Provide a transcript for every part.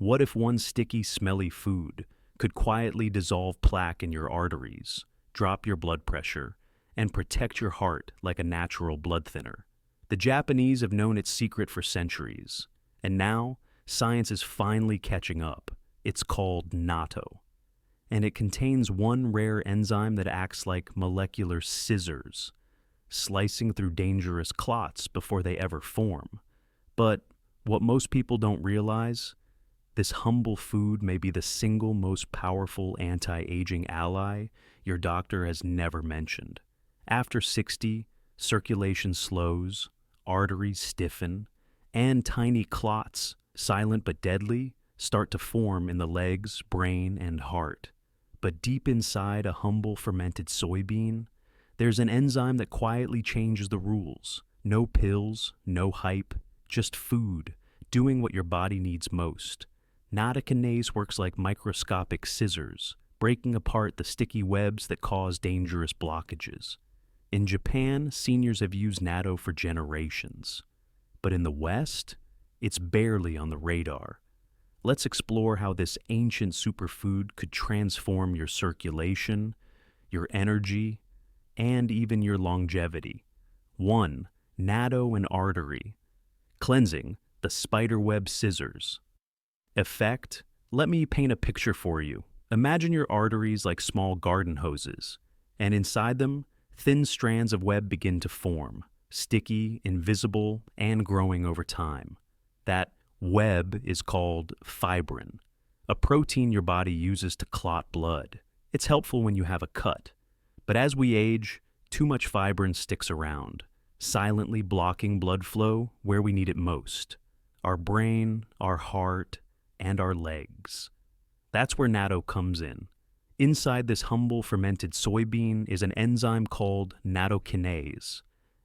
What if one sticky, smelly food could quietly dissolve plaque in your arteries, drop your blood pressure, and protect your heart like a natural blood thinner? The Japanese have known its secret for centuries, and now science is finally catching up. It's called natto, and it contains one rare enzyme that acts like molecular scissors, slicing through dangerous clots before they ever form. But what most people don't realize, this humble food may be the single most powerful anti-aging ally your doctor has never mentioned. After 60, circulation slows, arteries stiffen, and tiny clots, silent but deadly, start to form in the legs, brain, and heart. But deep inside a humble fermented soybean, there's an enzyme that quietly changes the rules. No pills, no hype, just food, doing what your body needs most. Nattokinase works like microscopic scissors, breaking apart the sticky webs that cause dangerous blockages. In Japan, seniors have used natto for generations. But in the West, it's barely on the radar. Let's explore how this ancient superfood could transform your circulation, your energy, and even your longevity. 1. Natto and artery. Cleansing, the spiderweb scissors. Effect? Let me paint a picture for you. Imagine your arteries like small garden hoses, and inside them, thin strands of web begin to form, sticky, invisible, and growing over time. That web is called fibrin, a protein your body uses to clot blood. It's helpful when you have a cut. But as we age, too much fibrin sticks around, silently blocking blood flow where we need it most: our brain, our heart, and our legs. That's where natto comes in. Inside this humble fermented soybean is an enzyme called nattokinase,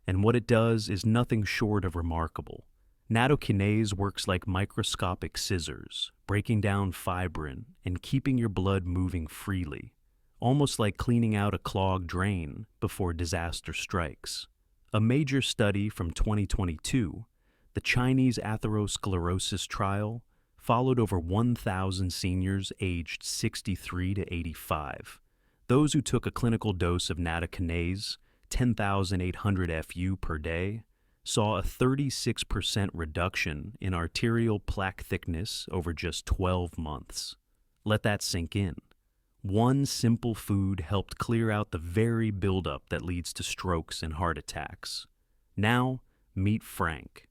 and what it does is nothing short of remarkable. Nattokinase works like microscopic scissors, breaking down fibrin and keeping your blood moving freely, almost like cleaning out a clogged drain before disaster strikes. A major study from 2022, the Chinese atherosclerosis trial, followed over 1,000 seniors aged 63 to 85. Those who took a clinical dose of nattokinase, 10,800 FU per day, saw a 36% reduction in arterial plaque thickness over just 12 months. Let that sink in. One simple food helped clear out the very buildup that leads to strokes and heart attacks. Now, meet Frank.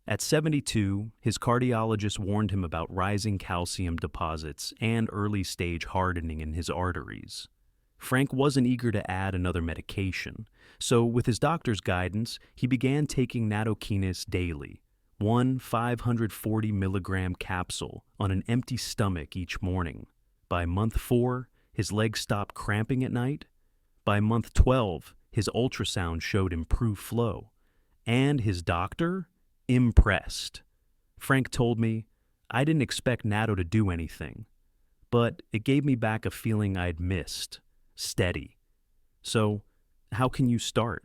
At 72, his cardiologist warned him about rising calcium deposits and early-stage hardening in his arteries. Frank wasn't eager to add another medication, so with his doctor's guidance, he began taking nattokinase daily, one 540 milligram capsule on an empty stomach each morning. By month 4, his legs stopped cramping at night. By month 12, his ultrasound showed improved flow. And his doctor? Impressed. Frank told me, "I didn't expect natto to do anything, but it gave me back a feeling I'd missed. Steady." So, how can you start?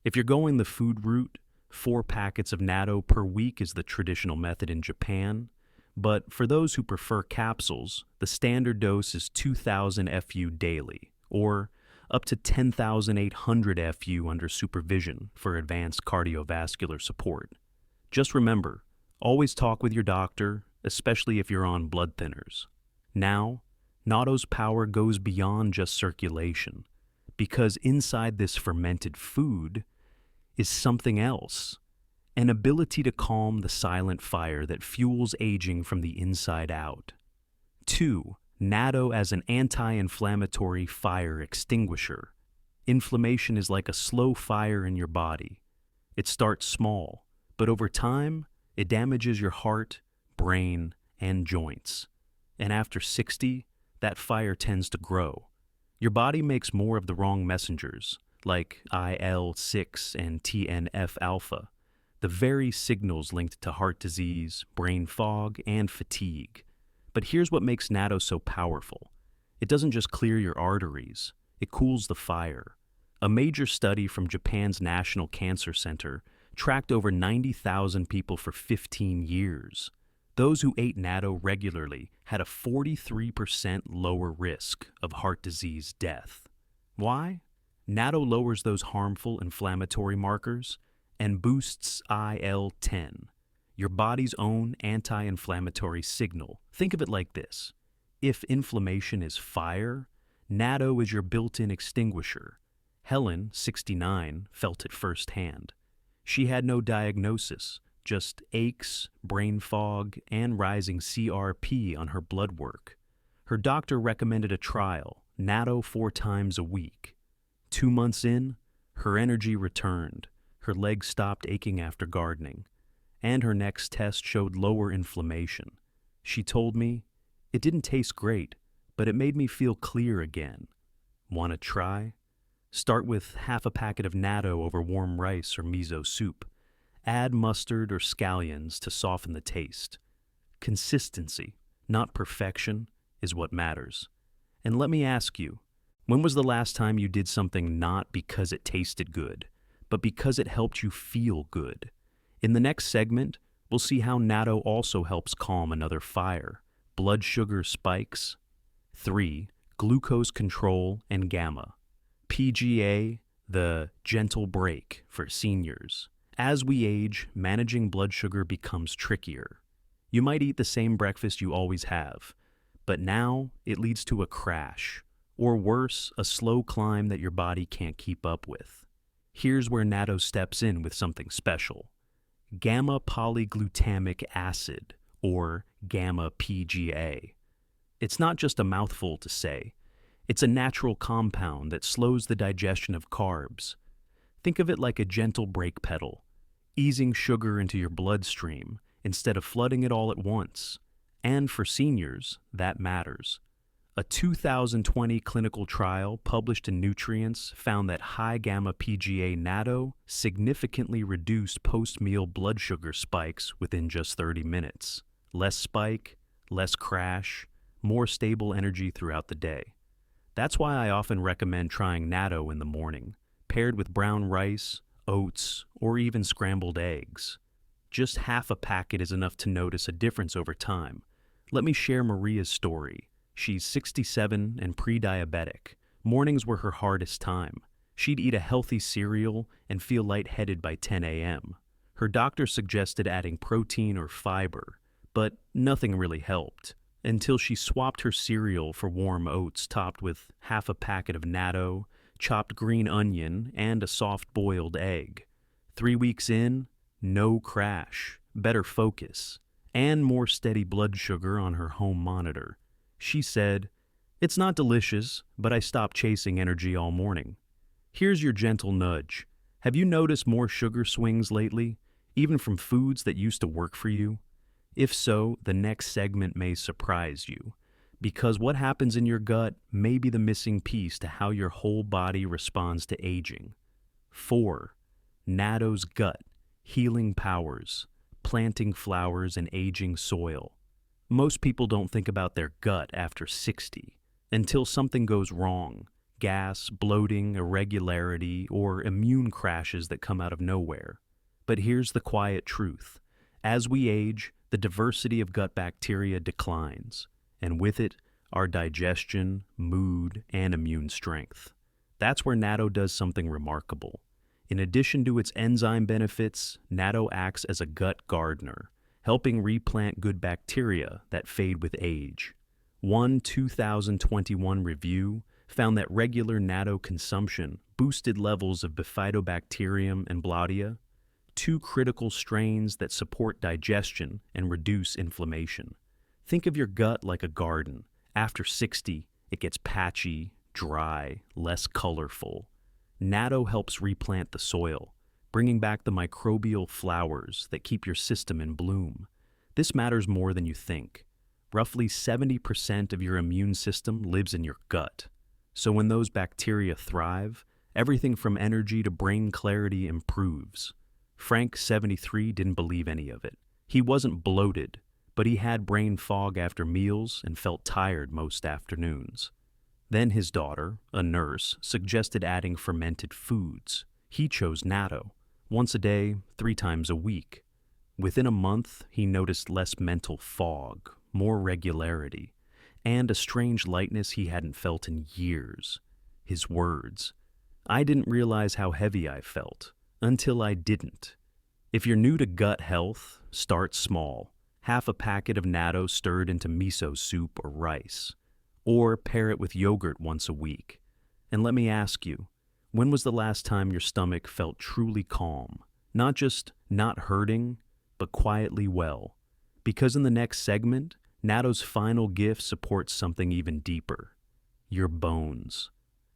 If you're going the food route, 4 packets of natto per week is the traditional method in Japan. But for those who prefer capsules, the standard dose is 2,000 FU daily, or up to 10,800 FU under supervision for advanced cardiovascular support. Just remember, always talk with your doctor, especially if you're on blood thinners. Now, natto's power goes beyond just circulation, because inside this fermented food is something else. An ability to calm the silent fire that fuels aging from the inside out. 2. Natto as an anti-inflammatory fire extinguisher. Inflammation is like a slow fire in your body. It starts small, but over time, it damages your heart, brain, and joints. And after 60, that fire tends to grow. Your body makes more of the wrong messengers, like IL-6 and TNF-alpha, the very signals linked to heart disease, brain fog, and fatigue. But here's what makes natto so powerful. It doesn't just clear your arteries, it cools the fire. A major study from Japan's National Cancer Center tracked over 90,000 people for 15 years. Those who ate natto regularly had a 43% lower risk of heart disease death. Why? Natto lowers those harmful inflammatory markers and boosts IL-10, your body's own anti-inflammatory signal. Think of it like this. If inflammation is fire, natto is your built-in extinguisher. Helen, 69, felt it firsthand. She had no diagnosis, just aches, brain fog, and rising CRP on her blood work. Her doctor recommended a trial, natto 4 times a week. 2 months in, her energy returned, her legs stopped aching after gardening, and her next test showed lower inflammation. She told me, "It didn't taste great, but it made me feel clear again." Want to try? Start with half a packet of natto over warm rice or miso soup. Add mustard or scallions to soften the taste. Consistency, not perfection, is what matters. And let me ask you, when was the last time you did something not because it tasted good, but because it helped you feel good? In the next segment, we'll see how natto also helps calm another fire, blood sugar spikes. 3. Glucose control and gamma. PGA, the gentle break for seniors. As we age, managing blood sugar becomes trickier. You might eat the same breakfast you always have, but now it leads to a crash, or worse, a slow climb that your body can't keep up with. Here's where natto steps in with something special. Gamma polyglutamic acid, or gamma PGA. It's not just a mouthful to say. It's a natural compound that slows the digestion of carbs. Think of it like a gentle brake pedal, easing sugar into your bloodstream instead of flooding it all at once. And for seniors, that matters. A 2020 clinical trial published in Nutrients found that high gamma PGA natto significantly reduced post-meal blood sugar spikes within just 30 minutes. Less spike, less crash, more stable energy throughout the day. That's why I often recommend trying natto in the morning, paired with brown rice, oats, or even scrambled eggs. Just half a packet is enough to notice a difference over time. Let me share Maria's story. She's 67 and pre-diabetic. Mornings were her hardest time. She'd eat a healthy cereal and feel lightheaded by 10 a.m. Her doctor suggested adding protein or fiber, but nothing really helped, until she swapped her cereal for warm oats topped with half a packet of natto, chopped green onion, and a soft-boiled egg. 3 weeks in, no crash, better focus, and more steady blood sugar on her home monitor. She said, "It's not delicious, but I stopped chasing energy all morning." Here's your gentle nudge. Have you noticed more sugar swings lately, even from foods that used to work for you? If so, the next segment may surprise you, because what happens in your gut may be the missing piece to how your whole body responds to aging. 4. Natto's gut, healing powers, planting flowers in aging soil. Most people don't think about their gut after 60, until something goes wrong. Gas, bloating, irregularity, or immune crashes that come out of nowhere. But here's the quiet truth. As we age, the diversity of gut bacteria declines, and with it, our digestion, mood, and immune strength. That's where natto does something remarkable. In addition to its enzyme benefits, natto acts as a gut gardener, helping replant good bacteria that fade with age. One 2021 review found that regular natto consumption boosted levels of Bifidobacterium and Bladia, 2 critical strains that support digestion and reduce inflammation. Think of your gut like a garden. After 60, it gets patchy, dry, less colorful. Natto helps replant the soil, bringing back the microbial flowers that keep your system in bloom. This matters more than you think. Roughly 70% of your immune system lives in your gut. So when those bacteria thrive, everything from energy to brain clarity improves. Frank, 73, didn't believe any of it. He wasn't bloated, but he had brain fog after meals and felt tired most afternoons. Then his daughter, a nurse, suggested adding fermented foods. He chose natto, once a day, 3 times a week. Within a month, he noticed less mental fog, more regularity, and a strange lightness he hadn't felt in years. His words. I didn't realize how heavy I felt until I didn't. If you're new to gut health, start small. Half a packet of natto stirred into miso soup or rice. Or pair it with yogurt once a week. And let me ask you, when was the last time your stomach felt truly calm? Not just not hurting, but quietly well. Because in the next segment, natto's final gift supports something even deeper. Your bones.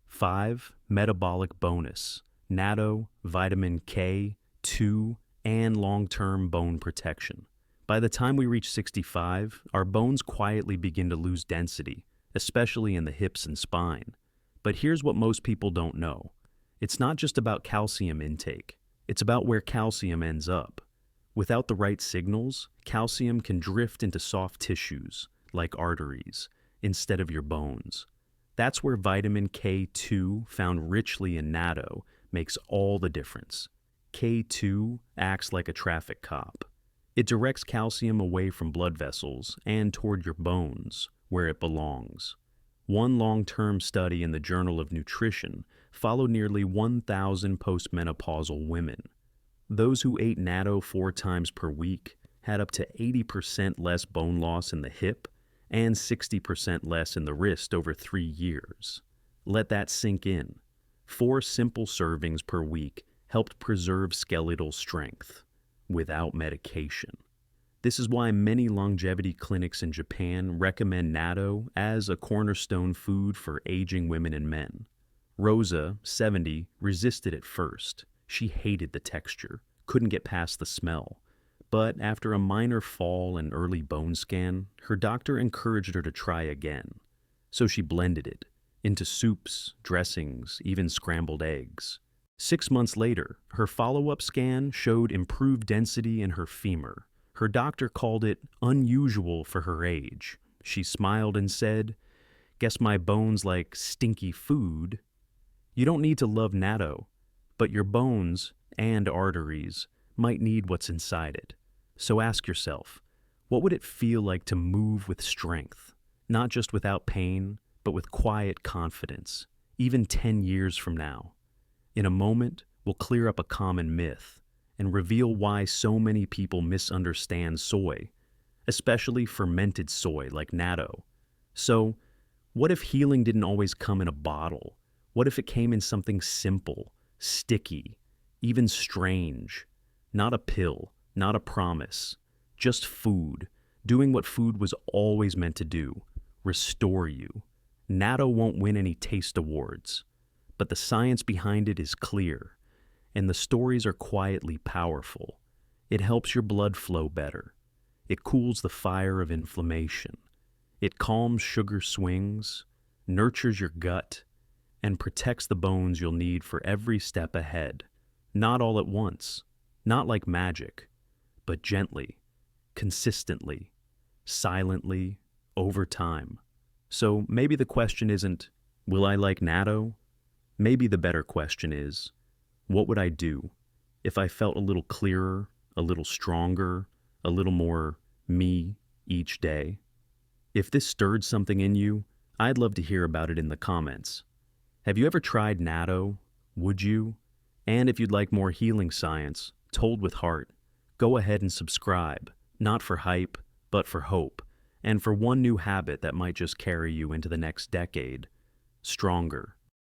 5. Metabolic bonus. Natto, vitamin K2, and long-term bone protection. By the time we reach 65, our bones quietly begin to lose density, especially in the hips and spine. But here's what most people don't know. It's not just about calcium intake. It's about where calcium ends up. Without the right signals, calcium can drift into soft tissues, like arteries, instead of your bones. That's where vitamin K2, found richly in natto, makes all the difference. K2 acts like a traffic cop. It directs calcium away from blood vessels and toward your bones, where it belongs. One long-term study in the Journal of Nutrition followed nearly 1,000 postmenopausal women. Those who ate natto 4 times per week had up to 80% less bone loss in the hip and 60% less in the wrist over 3 years. Let that sink in. 4 simple servings per week helped preserve skeletal strength without medication. This is why many longevity clinics in Japan recommend natto as a cornerstone food for aging women and men. Rosa, 70, resisted at first. She hated the texture, couldn't get past the smell. But after a minor fall and early bone scan, her doctor encouraged her to try again. So she blended it into soups, dressings, even scrambled eggs. 6 months later, her follow-up scan showed improved density in her femur. Her doctor called it unusual for her age. She smiled and said, "Guess my bones like stinky food." You don't need to love natto, but your bones and arteries might need what's inside it. So ask yourself, what would it feel like to move with strength, not just without pain, but with quiet confidence, even 10 years from now? In a moment, we'll clear up a common myth and reveal why so many people misunderstand soy, especially fermented soy like natto. So, what if healing didn't always come in a bottle? What if it came in something simple, sticky, even strange? Not a pill, not a promise, just food, doing what food was always meant to do, restore you. Natto won't win any taste awards, but the science behind it is clear, and the stories are quietly powerful. It helps your blood flow better. It cools the fire of inflammation. It calms sugar swings, nurtures your gut, and protects the bones you'll need for every step ahead. Not all at once, not like magic, but gently, consistently, silently, over time. So maybe the question isn't, will I like natto? Maybe the better question is, what would I do if I felt a little clearer, a little stronger, a little more me each day? If this stirred something in you, I'd love to hear about it in the comments. Have you ever tried natto? Would you? And if you'd like more healing science, told with heart, go ahead and subscribe, not for hype, but for hope, and for one new habit that might just carry you into the next decade, stronger,